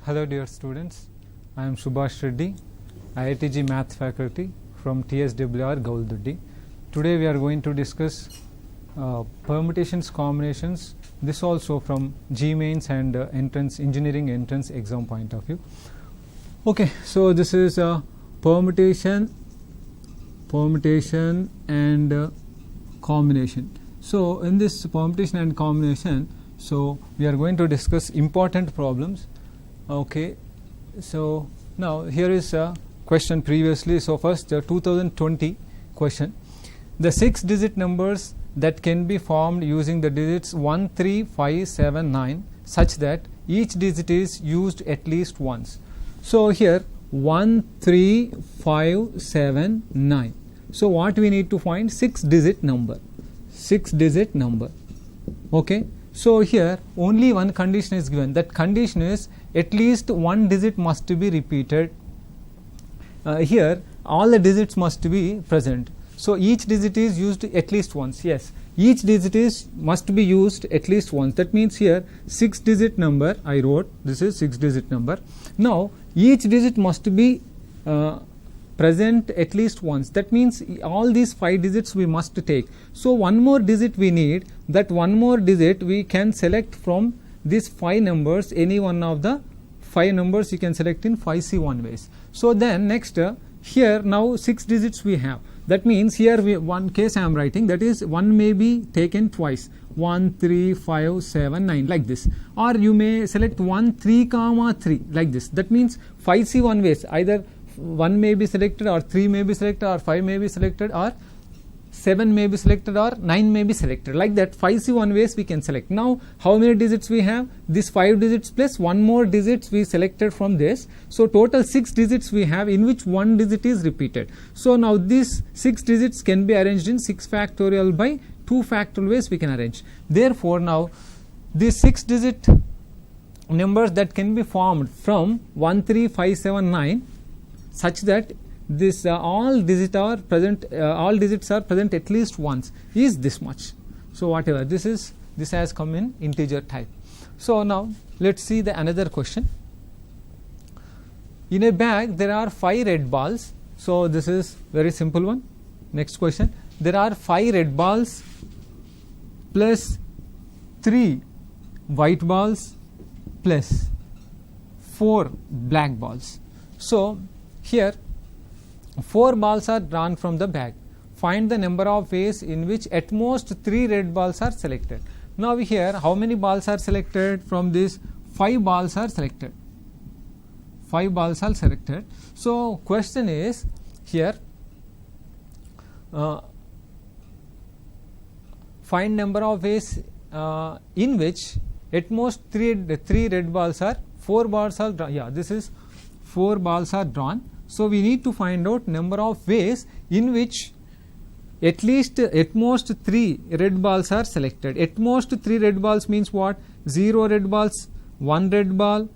Hello dear students, I am Subhash Reddy, IITG Math faculty from TSWR Gaulduddi. Today we are going to discuss permutations, combinations, this also from GMains and engineering entrance exam point of view. Okay, so this is permutation and combination. So in this permutation and combination, so we are going to discuss important problems. Okay, so now here is a question previously. So first 2020 question. The 6-digit numbers that can be formed using the digits 1, 3, 5, 7, 9 such that each digit is used at least once. So here 1, 3, 5, 7, 9. So what we need to find? 6-digit number. 6-digit number. Okay. So here only one condition is given. That condition is at least one digit must be repeated. Here all the digits must be present. So each digit is used at least once. Yes, each digit must be used at least once. That means here 6-digit number I wrote. This is 6-digit number. Now each digit must be present at least once. That means all these 5 digits we must take. So one more digit we need. That one more digit we can select from these 5 numbers. Any one of the 5 numbers you can select in 5C1 ways. So then next here now 6 digits we have. That means here one case I am writing, that is 1 may be taken twice. 1, 3, 5, 7, 9 like this. Or you may select 1, 3, 3 like this. That means 5C1 ways. Either 1 may be selected, or 3 may be selected, or 5 may be selected, or 7 may be selected, or 9 may be selected. Like that 5C1 ways we can select. Now how many digits we have? This 5 digits plus one more digits we selected from this. So total 6 digits we have, in which one digit is repeated. So now these 6 digits can be arranged in 6 factorial by 2 factorial ways we can arrange. Therefore now these 6-digit numbers that can be formed from 1, 3, 5, 7, 9 such that this all digits are present at least once is this much. So whatever this has come in integer type. So now let's see the another question. In a bag there are 5 red balls. So this is very simple one. Next question. There are 5 red balls plus 3 white balls plus 4 black balls. So here 4 balls are drawn from the bag. Find the number of ways in which at most 3 red balls are selected. Now here how many balls are selected? From this 5 balls are selected. 5 balls are selected. So question is here find number of ways in which at most 3 red balls are 4 balls are drawn. Yeah, this is 4 balls are drawn. So we need to find out number of ways in which at most 3 red balls are selected. At most 3 red balls means what? 0 red balls, 1 red ball,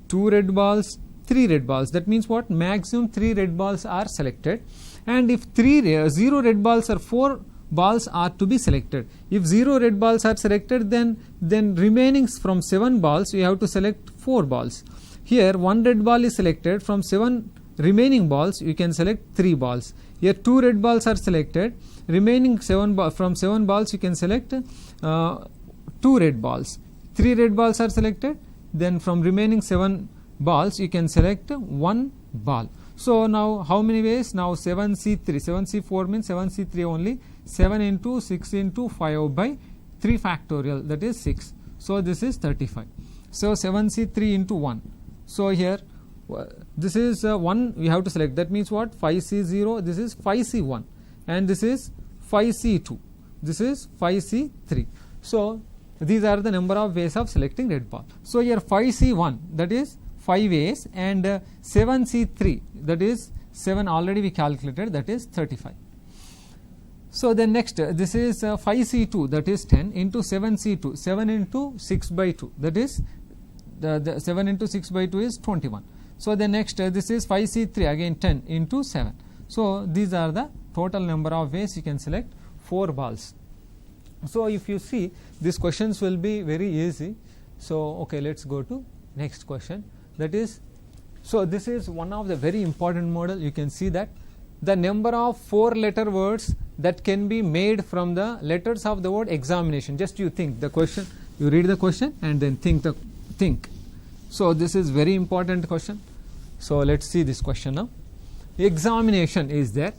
2 red balls, 3 red balls. That means what? Maximum 3 red balls are selected. And if 0 red balls or 4 balls are to be selected. If 0 red balls are selected, then remaining from 7 balls we have to select 4 balls. Here 1 red ball is selected. From 7 remaining balls you can select 3 balls. Here 2 red balls are selected. Remaining from 7 balls you can select 2 red balls. 3 red balls are selected. Then from remaining 7 balls you can select 1 ball. So now how many ways? Now 7C3. 7C4 means 7C3 only. 7 into 6 into 5 by 3 factorial, that is 6. So this is 35. So 7C3 into 1. So here this is 1 we have to select. That means what? 5C0, this is 5C1, and this is 5C2, this is 5C3. So these are the number of ways of selecting red ball. So here 5C1, that is 5 ways, and 7C3, that is 7 already we calculated, that is 35. So then next this is 5C2, that is 10 into 7C2, 7 into 6 by 2, that is the 7 into 6 by 2 is 21. So the next this is 5C3, again 10 into 7. So these are the total number of ways you can select 4 balls. So if you see, these questions will be very easy. So okay, let's go to next question. that is, so this is one of the very important model. You can see that the number of 4-letter words that can be made from the letters of the word examination. Just you think the question, you read the question and then think. So this is very important question. So let's see this question now. Examination is there.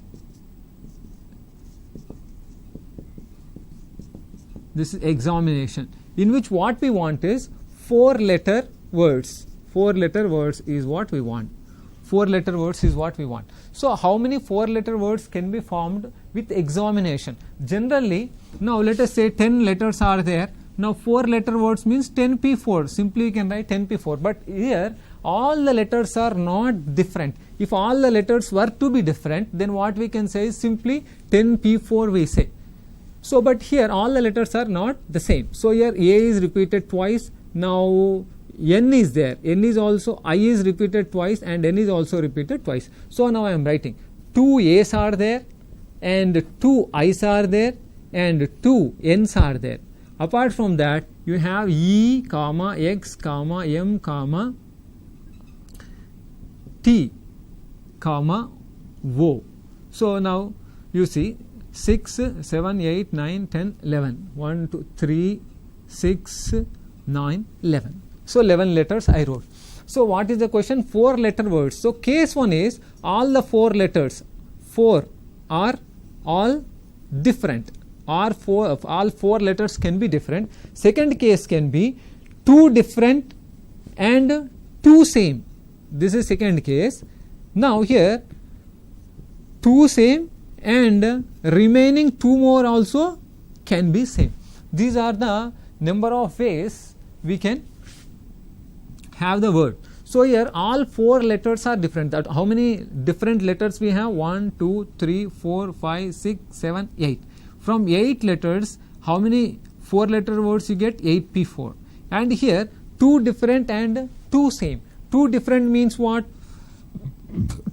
This is examination, in which what we want is 4-letter words. 4-letter words is what we want. 4-letter words is what we want. So how many 4-letter words can be formed with examination? Generally, now let us say 10 letters are there. Now 4-letter words means 10p4. Simply you can write 10p4. But here all the letters are not different. If all the letters were to be different, then what we can say is simply 10p4 we say. So but here all the letters are not the same. So here A is repeated twice. Now N is there. N is also, I is repeated twice and N is also repeated twice. So now I am writing 2 A's are there and 2 I's are there and 2 N's are there. Apart from that, you have E, comma, X, comma, M, comma, T, comma, O. So now you see 6, 7, 8, 9, 10, 11. 1, 2, 3, 6, 9, 11. So 11 letters I wrote. So what is the question? 4-letter words. So case 1 is all the 4 letters, 4 are all different. All 4 letters can be different. Second case can be 2 different and 2 same. This is second case. Now here 2 same and remaining 2 more also can be same. These are the number of ways we can have the word. So here all 4 letters are different. That how many different letters we have? 1, 2, 3, 4, 5, 6, 7, 8. From 8 letters, how many 4-letter words you get? 8p4. And here 2 different and 2 same. 2 different means what?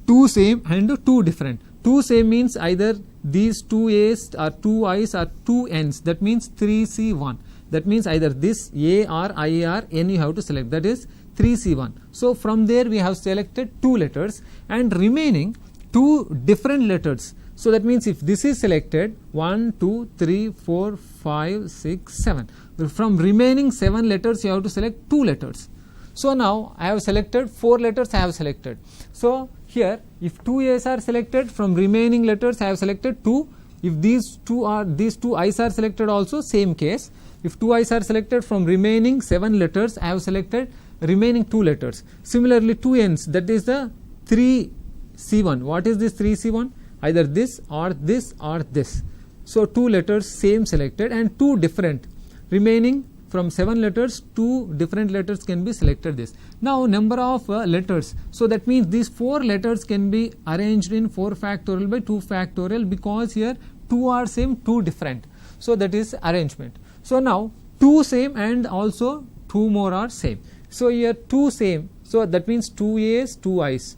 2 same and 2 different. 2 same means either these 2 A's or 2 I's or 2 N's. That means 3C1. That means either this A or I or N you have to select. That is 3C1. So from there we have selected 2 letters and remaining 2 different letters. So that means if this is selected 1, 2, 3, 4, 5, 6, 7. From remaining 7 letters you have to select 2 letters. So now I have selected 4 letters I have selected. So here if 2 A's are selected, from remaining letters I have selected 2. If these 2 I's are selected also, same case. If 2 I's are selected, from remaining 7 letters I have selected remaining 2 letters. Similarly 2 N's, that is the 3C1. What is this 3C1? Either this or this or this. So 2 letters same selected and 2 different. Remaining from 7 letters, 2 different letters can be selected this. Now number of letters. So that means these 4 letters can be arranged in 4 factorial by 2 factorial, because here 2 are same, 2 different. So that is arrangement. So now 2 same and also 2 more are same. So here 2 same. So that means 2 A's, 2 I's.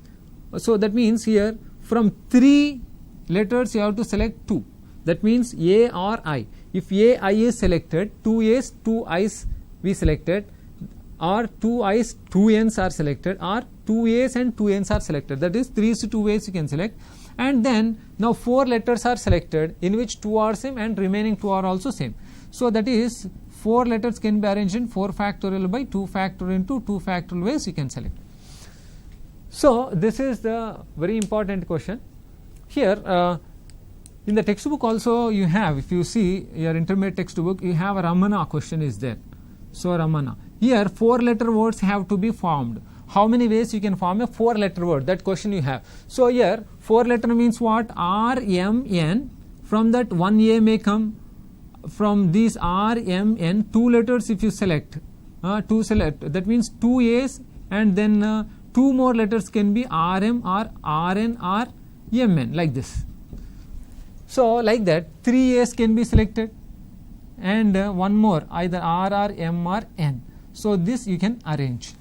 So that means here from 3 letters you have to select 2. That means A or I. If A, I is selected, 2 A's, 2 I's we selected, or 2 I's, 2 N's are selected, or 2 A's and 2 N's are selected. That is 3 to 2 ways you can select. And then now 4 letters are selected, in which 2 are same and remaining 2 are also same. So that is 4 letters can be arranged in 4 factorial by 2 factorial into 2 factorial ways you can select. So this is the very important question. Here in the textbook also you have, if you see your intermediate textbook, you have a Ramana question is there. So Ramana. Here 4-letter words have to be formed. How many ways you can form a 4-letter word? That question you have. So here 4-letter means what? R, M, N. From that 1 A may come. From these R, M, N, 2 letters if you select. That means 2 A's and then 2 more letters can be RM or RN or MN, like this. So like that 3 A's can be selected and 1 more, either R or M or N. So this you can arrange.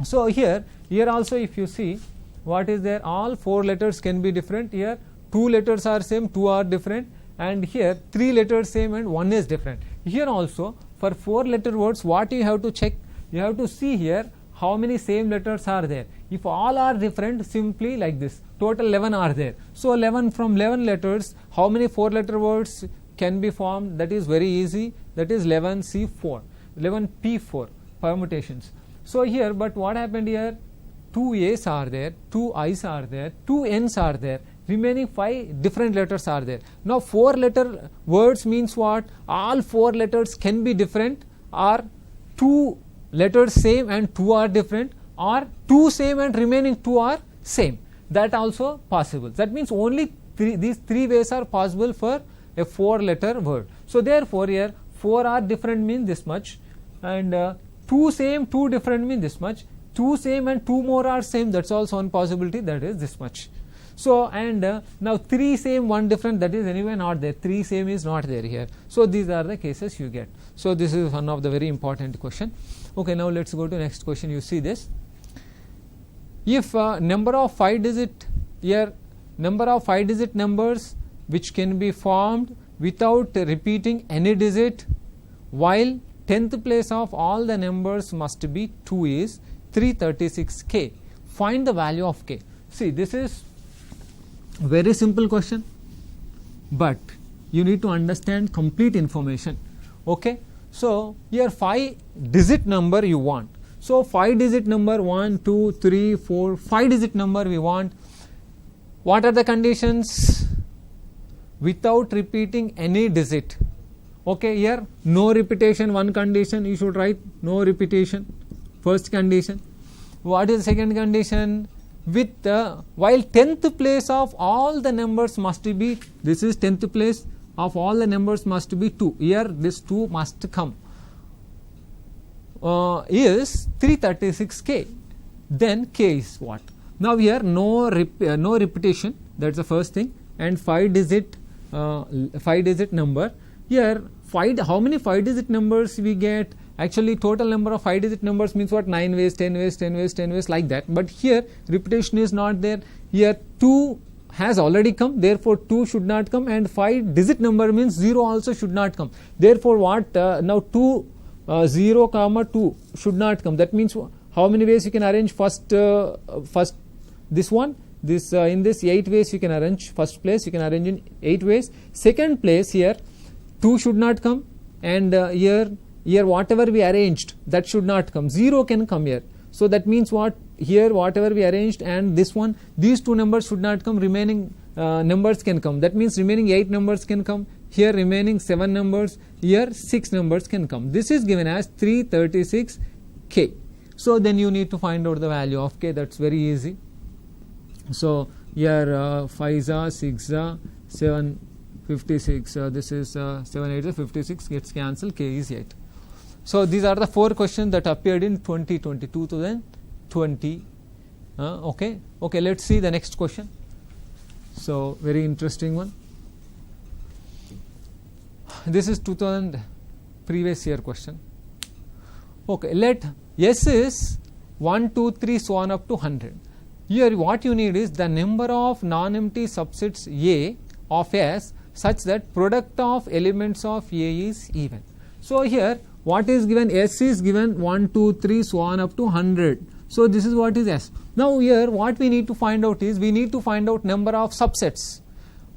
So here also if you see what is there, all 4 letters can be different. Here 2 letters are same, 2 are different, and here 3 letters same and 1 is different. Here also for 4-letter words, what you have to check? You have to see here how many same letters are there. If all are different, simply like this, total 11 are there. So 11, from 11 letters, how many 4-letter words can be formed? That is very easy, that is 11C4, 11P4 permutations. So here, but what happened here, 2 A's are there, 2 I's are there, 2 N's are there, remaining 5 different letters are there. Now 4-letter words means what? All 4 letters can be different, or 2 letters same and 2 are different, or 2 same and remaining 2 are same. That also possible. That means only these 3 ways are possible for a 4-letter word. So therefore here 4 are different means this much, and 2 same, 2 different means this much, 2 same and 2 more are same, that's also one possibility, that is this much. So and now 3 same, 1 different, that is anyway not there, 3 same is not there here. So these are the cases you get. So this is one of the very important question. Okay, now let's go to next question. You see this, if number of 5-digit here, number of 5-digit numbers which can be formed without repeating any digit, while 10th place of all the numbers must be 2 is 336k. Find the value of k. See, this is very simple question, but you need to understand complete information. Okay, so here 5-digit number you want. So 5-digit number, 1, 2, 3, 4, 5-digit number we want. What are the conditions? Without repeating any digit. Okay, here no repetition, one condition, you should write no repetition, first condition. What is the second condition? With while 10th place of all the numbers must be, this is 10th place of all the numbers must be 2. Here this 2 must come. Is 336k. Then k is what? Now here no repetition, that's the first thing, and 5-digit number. Here how many 5-digit numbers we get? Actually total number of 5-digit numbers means what? 9 ways, 10 ways, 10 ways, 10 ways, like that. But here repetition is not there. Here 2 has already come, therefore 2 should not come, and 5-digit number means 0 also should not come. Therefore what? Now 2 0 comma 2 should not come. That means how many ways you can arrange? First this one, this in this 8 ways you can arrange. First place you can arrange in 8 ways. Second place here 2 should not come, and here whatever we arranged that should not come. 0 can come here. So that means what? Here whatever we arranged and this one, these 2 numbers should not come, remaining numbers can come. That means remaining 8 numbers can come. Here remaining 7 numbers, here 6 numbers can come. This is given as 336k. So then you need to find out the value of k. That's very easy. So here 5 6 7 56, this is 7 8 56 gets cancelled, k is 8. So these are the 4 questions that appeared in 2020. Okay, let's see the next question. So very interesting one. This is 2000 previous year question. Okay, let S is 1 2 3 so on up to 100. Here what you need is the number of non-empty subsets A of S such that product of elements of A is even. So here what is given? S is given 1 2 3 so on up to 100. So this is what is S. Now here what we need to find out is, we need to find out number of subsets.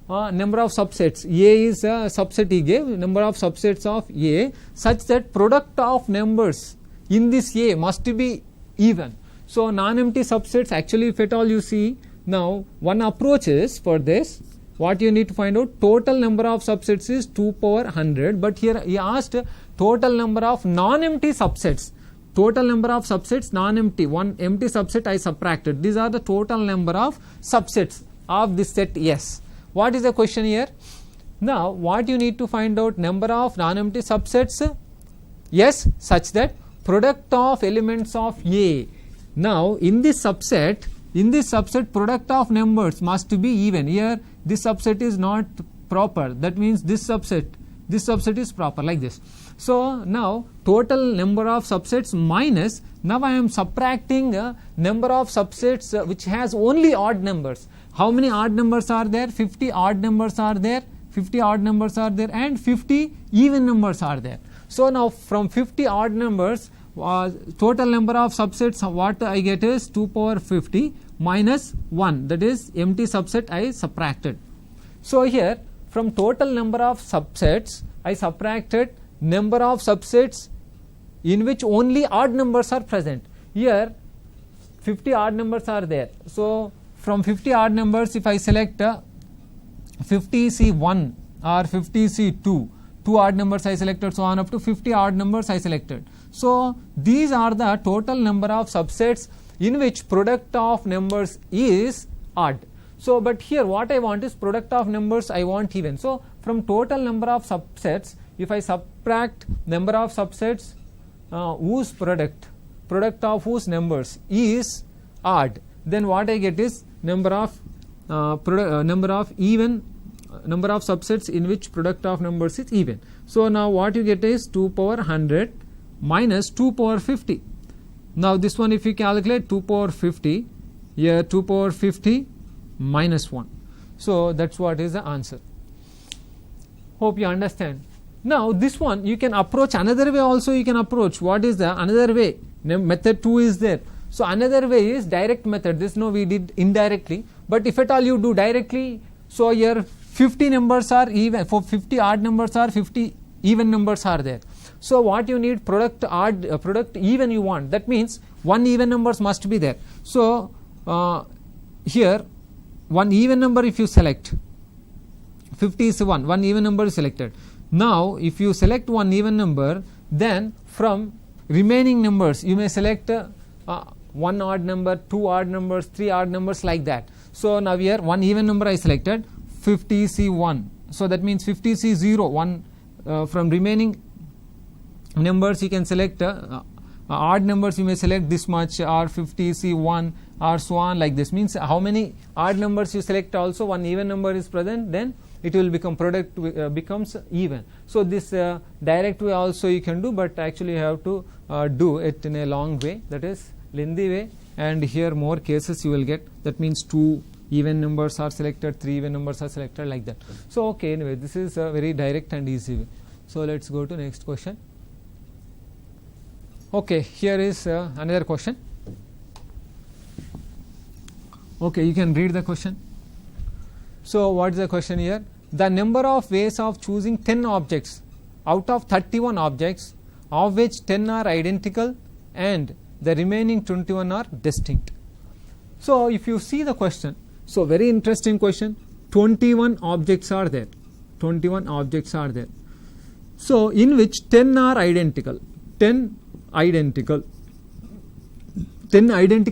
Number of subsets. A is a subset he gave, number of subsets of A such that product of numbers in this A must be even. So non-empty subsets, actually if at all you see, now one approach is for this, what you need to find out, total number of subsets is 2 power 100, but here he asked total number of non-empty subsets. Total number of subsets non-empty, one empty subset I subtracted. These are the total number of subsets of this set S. What is the question here? Now what you need to find out, number of non-empty subsets S such that product of elements of A. Now in this subset product of numbers must be even. Here this subset is not proper, that means this subset is proper, like this. So now total number of subsets minus, now I am subtracting number of subsets which has only odd numbers. How many odd numbers are there? 50 odd numbers are there, 50 odd numbers are there, and 50 even numbers are there. So now from 50 odd numbers, total number of subsets, what I get is 2 power 50 minus 1, that is empty subset I subtracted. So here from total number of subsets I subtracted number of subsets in which only odd numbers are present. Here 50 odd numbers are there. So from 50 odd numbers, if I select 50C1 or 50C2, 2 odd numbers I selected, so on up to 50 odd numbers I selected. So these are the total number of subsets in which product of numbers is odd. So but here what I want is product of numbers I want even. So from total number of subsets, if I subtract number of subsets whose product of whose numbers is odd, then what I get is number of subsets in which product of numbers is even. So now what you get is 2 power 100 minus 2 power 50. Now this one if you calculate 2 power 50, here 2 power 50 minus 1. So that's what is the answer. Hope you understand. Now this one you can approach another way also. You can approach, what is the another way? Method 2 is there. So another way is direct method. This no, we did indirectly, but if at all you do directly, so here 50 numbers are even, for 50 odd numbers are 50 even numbers are there. So what you need, product odd, product even you want, that means one even numbers must be there. So here one even number if you select, 50 is one even number is selected. Now if you select one even number, then from remaining numbers you may select one odd number, two odd numbers, three odd numbers, like that. So now here one even number I selected, 50C1. So that means 50C0, one from remaining numbers you can select odd numbers, you may select this much, or 50C1 or so on, like this. Means how many odd numbers you select, also one even number is present, then it will become product becomes even. So this direct way also you can do, but actually you have to do it in a long way, that is lengthy way, and here more cases you will get. That means 2 even numbers are selected, 3 even numbers are selected, like that. So okay, anyway, this is a very direct and easy way. So let's go to next question. Okay, here is another question. Okay, you can read the question. So what is the question here? The number of ways of choosing 10 objects out of 31 objects, of which 10 are identical and the remaining 21 are distinct. So if you see the question, so very interesting question. 21 objects are there. 21 objects are there. So in which 10 are identical. 10 identical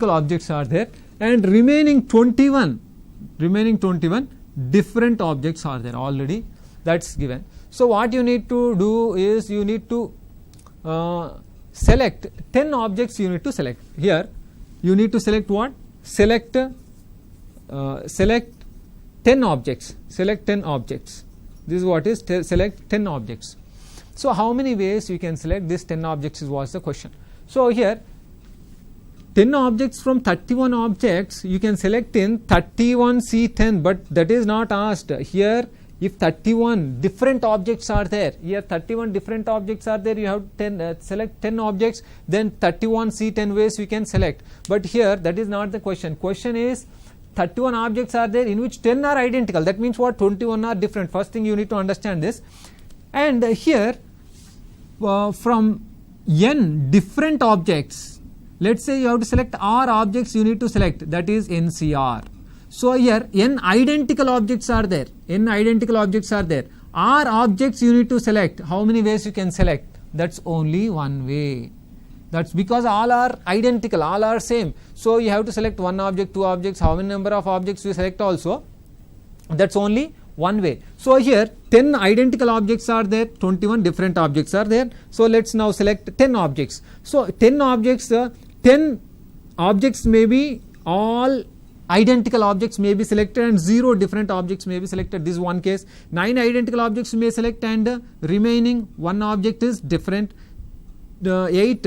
objects are there, and remaining 21 different objects are there already. That's given. So what you need to do is you need to select 10 objects. You need to select here. You need to select what? Select 10 objects. Select 10 objects. This is what is select 10 objects. So how many ways you can select this 10 objects was the question. So here 10 objects from 31 objects you can select in 31C10, but that is not asked here. If 31 different objects are there, here 31 different objects are there, you have select 10 objects, then 31C10 ways you can select. But here that is not the question. Question is 31 objects are there in which 10 are identical. That means what? 21 are different. First thing you need to understand this. And here from n different objects, let's say you have to select R objects, you need to select, that is NCR. So here n identical objects are there. N identical objects are there. R objects you need to select. How many ways you can select? That's only one way. That's because all are identical, all are same. So you have to select one object, two objects. How many number of objects you select also? That's only one way. So here 10 identical objects are there, 21 different objects are there. So let's now select 10 objects. So 10 objects, 10 objects may be all identical objects may be selected and 0 different objects may be selected. This is one case. 9 identical objects may select and remaining one object is different. 8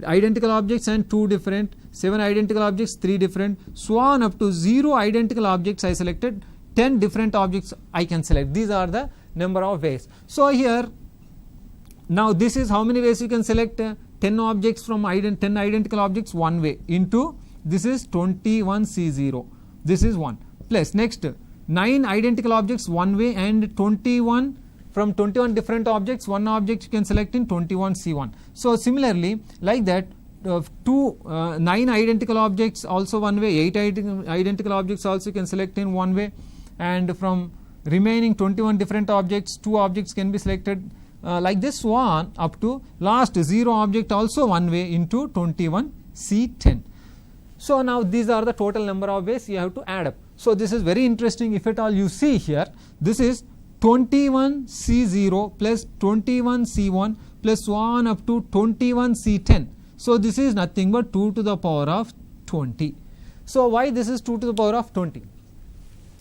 identical objects and 2 different. 7 identical objects, 3 different. So on up to 0 identical objects I selected. 10 different objects I can select. These are the number of ways. So here now this is how many ways you can select? 10 objects from 10 identical objects one way into this is 21C0. This is 1 plus next 9 identical objects one way and 21 from 21 different objects one object you can select in 21C1. So similarly like that 9 identical objects also one way, 8 identical objects also you can select in one way, and from remaining 21 different objects 2 objects can be selected like this one up to last 0 object also one way into 21C10. So now these are the total number of ways you have to add up. So this is very interesting. If at all you see here, this is 21C0 plus 21C1 plus 1 up to 21C10. So this is nothing but 2 to the power of 20. So why this is 2 to the power of 20?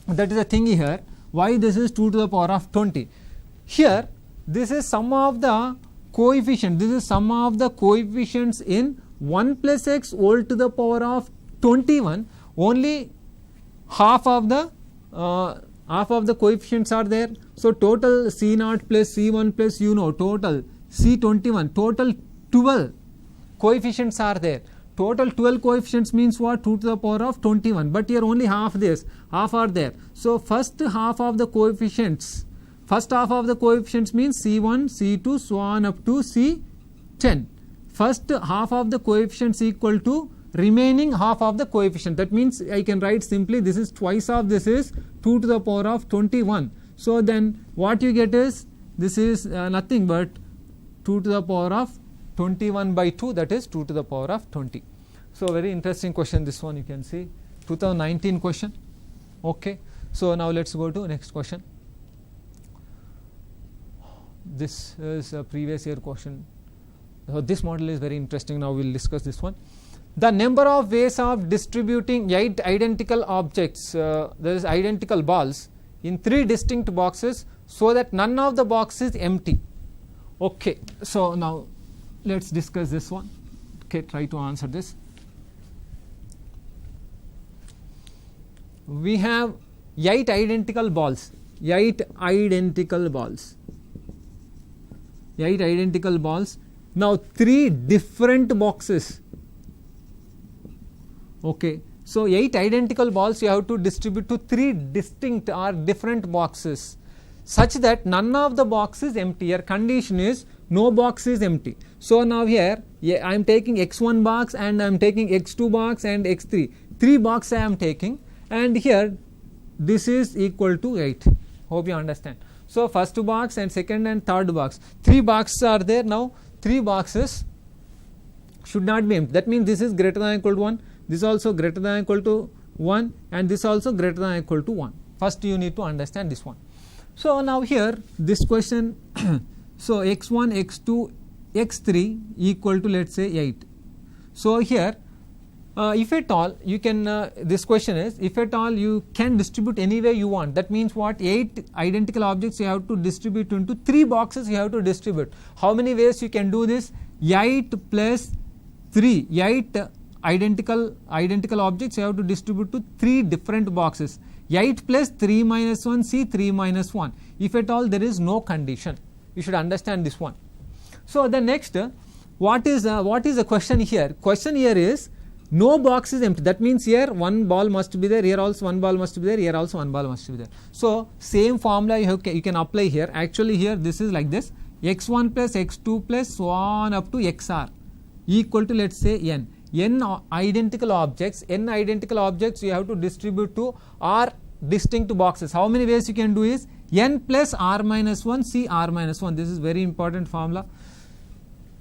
That is the thing here. Why this is 2 to the power of 20? Here this is sum of the coefficient. This is sum of the coefficients in 1 plus x whole to the power of 21. Only half of the coefficients are there. So total C0 plus C1 plus total C21, total 12 coefficients are there. Total 12 coefficients means what? 2 to the power of 21, but here only half are there. So first half of the coefficients means C1, C2 so on up to C10. First half of the coefficients equal to remaining half of the coefficient. That means I can write simply this is twice of this is 2 to the power of 21. So then what you get is this is nothing but 2 to the power of 21 by 2, that is 2 to the power of 20. So very interesting question this one, you can see 2019 question. Okay, so now let's go to next question. This is a previous year question. So this model is very interesting. Now we will discuss this one. The number of ways of distributing 8 identical objects, that is identical balls, in 3 distinct boxes so that none of the box is empty. Okay, so now let's discuss this one. Okay, try to answer this. We have 8 identical balls. 8 identical balls. Now 3 different boxes. Okay, so 8 identical balls you have to distribute to 3 distinct or different boxes such that none of the box is empty. Your condition is no box is empty. So now here I am taking x1 box and I am taking x2 box and x3. 3 boxes I am taking, and here this is equal to 8. Hope you understand. So first box and second and third box. 3 boxes are there. Now 3 boxes should not be empty. That means this is greater than or equal to 1. This also greater than or equal to 1, and this also greater than or equal to 1. First you need to understand this one. So now here this question so x1, x2, x3 equal to let's say 8. So here if at all you can this question is if at all you can distribute any way you want. That means what? 8 identical objects you have to distribute into 3 boxes you have to distribute. How many ways you can do this? 8 plus 3, 8 identical objects you have to distribute to 3 different boxes. 8 plus 3 minus 1 C 3 minus 1. If at all there is no condition, you should understand this one. So the next what is the question here? Question here is no box is empty. That means here one ball must be there, here also one ball must be there, here also one ball must be there. So same formula you can apply here. Actually here this is like this: x1 plus x2 plus so on up to xr equal to let's say n. N identical objects you have to distribute to r distinct boxes. How many ways you can do is n plus r minus 1 c r minus 1. This is very important formula.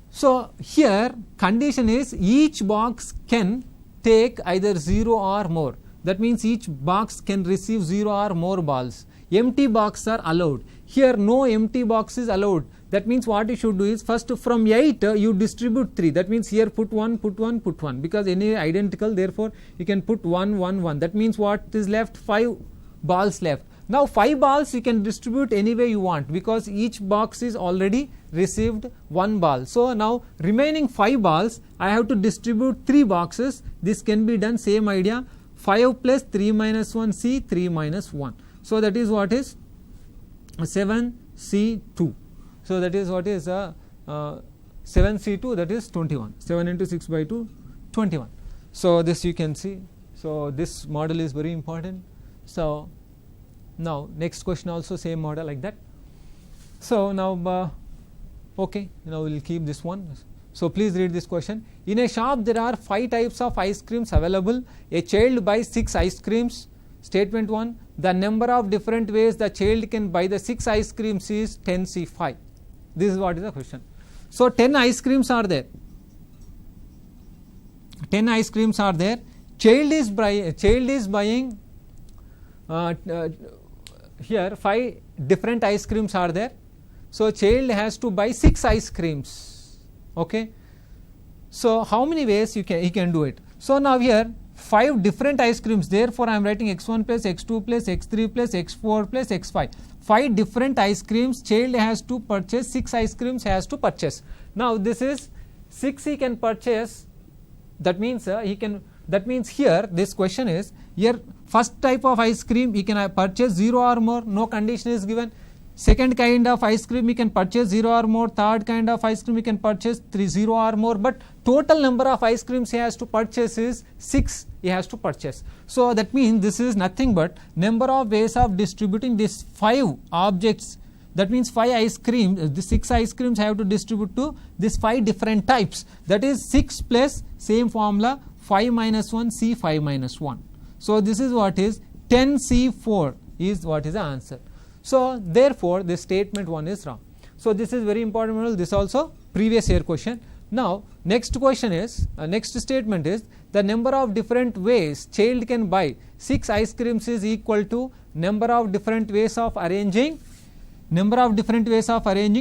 So here condition is each box can take either 0 or more. That means each box can receive 0 or more balls. Empty boxes are allowed. Here no empty box is allowed. That means what you should do is first from 8 you distribute 3. That means here put 1, put 1, put 1, because any identical, therefore you can put 1, 1, 1. That means what is left? 5 balls left. Now 5 balls you can distribute any way you want, because each box is already received 1 ball. So now remaining 5 balls I have to distribute 3 boxes. This can be done, same idea, 5 plus 3 minus 1 C 3 minus 1. So that is what is 7 C 2. So that is what is 7C2, that is 21. 7 into 6 by 2, 21. So this you can see. So this model is very important. So now next question also same model like that. So now okay, now we will keep this one. So please read this question. In a shop there are 5 types of ice creams available. A child buys 6 ice creams. Statement 1, the number of different ways the child can buy the 6 ice creams is 10C5. This is what is the question. So 10 ice creams are there. 10 ice creams are there. Child is buying here 5 different ice creams are there. So child has to buy 6 ice creams. Okay. So how many ways he can do it? So now here 5 different ice creams. Therefore I am writing x1 plus x2 plus x3 plus x4 plus x5. 5 different ice creams. Child has to purchase 6 ice creams. Has to purchase. Now this is 6 he can purchase. That means he can. That means here this question is here first type of ice cream he can purchase 0 or more. No condition is given. Second kind of ice cream he can purchase 0 or more. Third kind of ice cream he can purchase 0 or more. But total number of ice creams he has to purchase is 6 he has to purchase. So that means this is nothing but number of ways of distributing these 5 objects. That means 5 ice creams, the 6 ice creams have to distribute to these 5 different types. That is 6 plus same formula 5 minus 1 C 5 minus 1. So this is what is 10 C4 is what is the answer. So therefore this statement 1 is wrong. So this is very important model. This also previous year question. Now next question is next statement is the number of different ways child can buy 6 ice creams is equal to number of different ways of arranging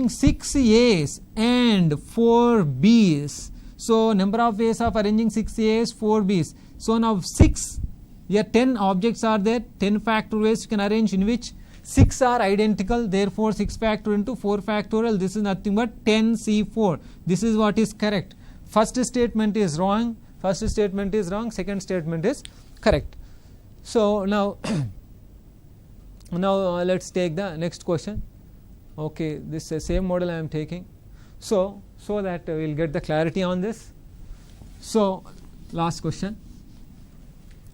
6 A's and 4 B's. So number of ways of arranging 6 A's, 4 B's. So now 6 here 10 objects are there, 10 factorial ways you can arrange in which 6 are identical. Therefore 6 factorial into 4 factorial, this is nothing but 10 C4. This is what is correct. First statement is wrong, second statement is correct. So now let's take the next question. Okay, this is same model I am taking. So that we will get the clarity on this. So last question.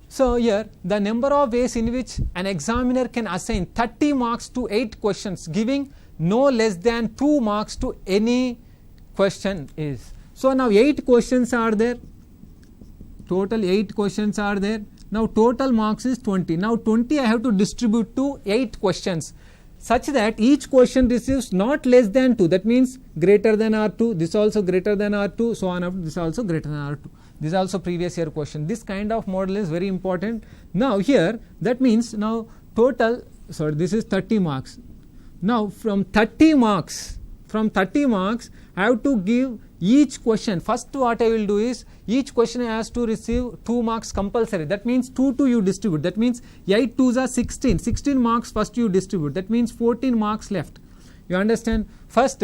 So here the number of ways in which an examiner can assign 30 marks to 8 questions giving no less than 2 marks to any question is. So now 8 questions are there, total 8 questions are there. Now total marks is 20. Now 20 I have to distribute to 8 questions such that each question receives not less than 2. That means greater than R2, this also greater than R2, so on up, this also greater than R2. This is also previous year question. This kind of model is very important. Now here that means now total, sorry, this is 30 marks. Now from 30 marks I have to give each question. First what I will do is each question has to receive 2 marks compulsory. That means 2 you distribute. That means 8 2s are 16. 16 marks first you distribute. That means 14 marks left. You understand? First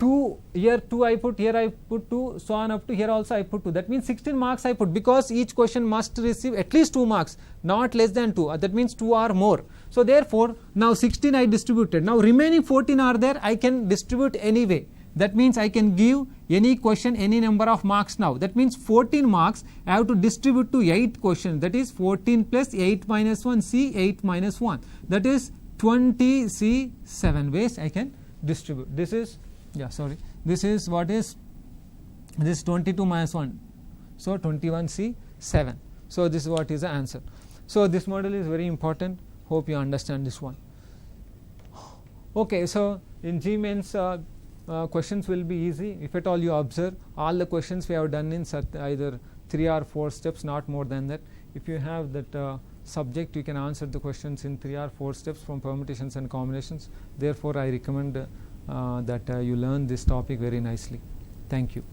2 here 2 I put, here I put 2, so on up to here also I put 2. That means 16 marks I put because each question must receive at least 2 marks, not less than 2. That means 2 or more. So therefore now 16 I distributed. Now remaining 14 are there. I can distribute anyway. That means I can give any question any number of marks now. That means 14 marks I have to distribute to 8 questions. That is 14 plus 8 minus 1 C 8 minus 1. That is 20 C 7 ways I can distribute. This is this is what is this 22 minus 1. So 21 C 7. So this is what is the answer. So this model is very important. Hope you understand this one. Okay, so in GMains questions will be easy. If at all you observe, all the questions we have done in either 3 or 4 steps, not more than that. If you have that subject, you can answer the questions in 3 or 4 steps from permutations and combinations. Therefore I recommend that you learn this topic very nicely. Thank you.